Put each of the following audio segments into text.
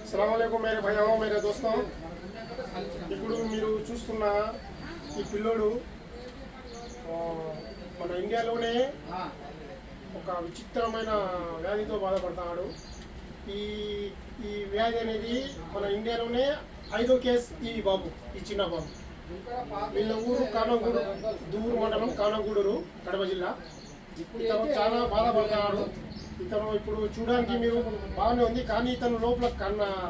अस्सलाम वालेकुम मेरे भैयाओं मेरे दोस्तों ఇప్పుడు మీరు చూస్తున్న ఈ పిల్లోడు మన ఇండియాలోనే ఒక విచిత్రమైన వ్యాధితో బాధపడుతున్నాడు. ఈ ఈ వ్యాధి అనేది మన ఇండియాలోనే 5వ కేసు. ఈ బాబు, ఈ చిన్న బాబు, వీళ్ళ ఊరు కానంగూడు, దూరు మండలం కానంగూడూరు, కడప జిల్లా. ఇతను చాలా బాధపడుతున్నాడు. ఇతను ఇప్పుడు చూడడానికి మీరు బాగానే ఉంది, కానీ ఇతను లోపల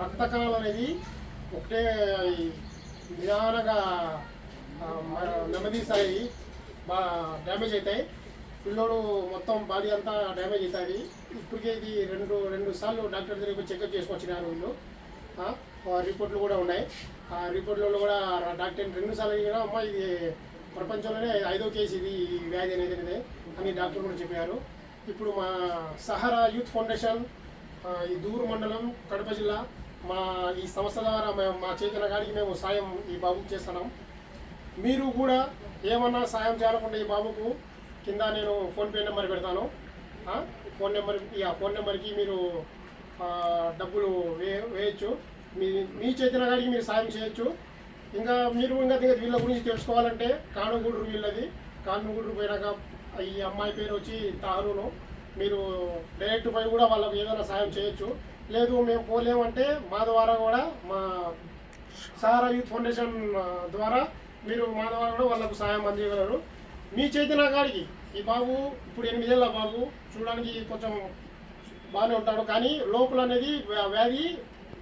రక్త కణాలు అనేది ఒకటే నిదానంగా నెమ్మదిస్తాయి, బాగా డ్యామేజ్ అవుతాయి. పిల్లోడు మొత్తం బాడీ అంతా డ్యామేజ్ అవుతుంది. ఇప్పటికే ఇది రెండు సార్లు డాక్టర్ దగ్గర చెకప్ చేసుకొచ్చినారు వీళ్ళు. రిపోర్ట్లు కూడా ఉన్నాయి. ఆ రిపోర్ట్లలో కూడా డాక్టర్ 2 సార్లు అడిగినా అమ్మ ఇది ప్రపంచంలోనే 5వ కేసు ఇది వ్యాధి అనేది అని డాక్టర్ కూడా చెప్పారు. ఇప్పుడు మా సహారా యూత్ ఫౌండేషన్, ఈ దూరు మండలం, కడప జిల్లా, మా ఈ సంస్థ ద్వారా మా చేతుల కాడికి మేము సాయం ఈ బాబుకి చేస్తున్నాం. మీరు కూడా ఏమన్నా సాయం చేయాలనుకుంటే ఈ బాబుకు కింద నేను ఫోన్పే నెంబర్ పెడతాను. ఫోన్ నెంబర్కి మీరు డబ్బులు వేయచ్చు. మీ చేతుల కాడికి మీరు సాయం చేయొచ్చు. మీరు వీళ్ళ గురించి తెలుసుకోవాలంటే కానుగూడూరు వీళ్ళది. కానుగూడూరు పోయినాక ఈ అమ్మాయి పేరు వచ్చి తారును. మీరు డైరెక్ట్ పోయి కూడా వాళ్ళకు ఏదైనా సాయం చేయొచ్చు. లేదు మేము పోలేమంటే మా ద్వారా కూడా, మా సహారా యూత్ ఫౌండేషన్ ద్వారా మీరు మా ద్వారా కూడా వాళ్ళకు సాయం అందించగలరు. మీ చేతిన కాడికి ఈ బాబు ఇప్పుడు 8 ఏళ్ళ బాబు, చూడడానికి కొంచెం బాగానే ఉంటాడు, కానీ లోపల అనేది వ్యాధి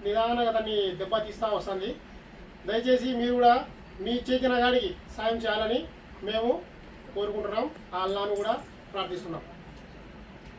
నిదానంగా దాన్ని దెబ్బతీస్తూ వస్తుంది. దయచేసి మీరు కూడా మీ చేతిన కాడికి సాయం చేయాలని మేము కోరుకుంటున్నాం. ఆ అల్లాను కూడా ప్రార్థిస్తున్నాం.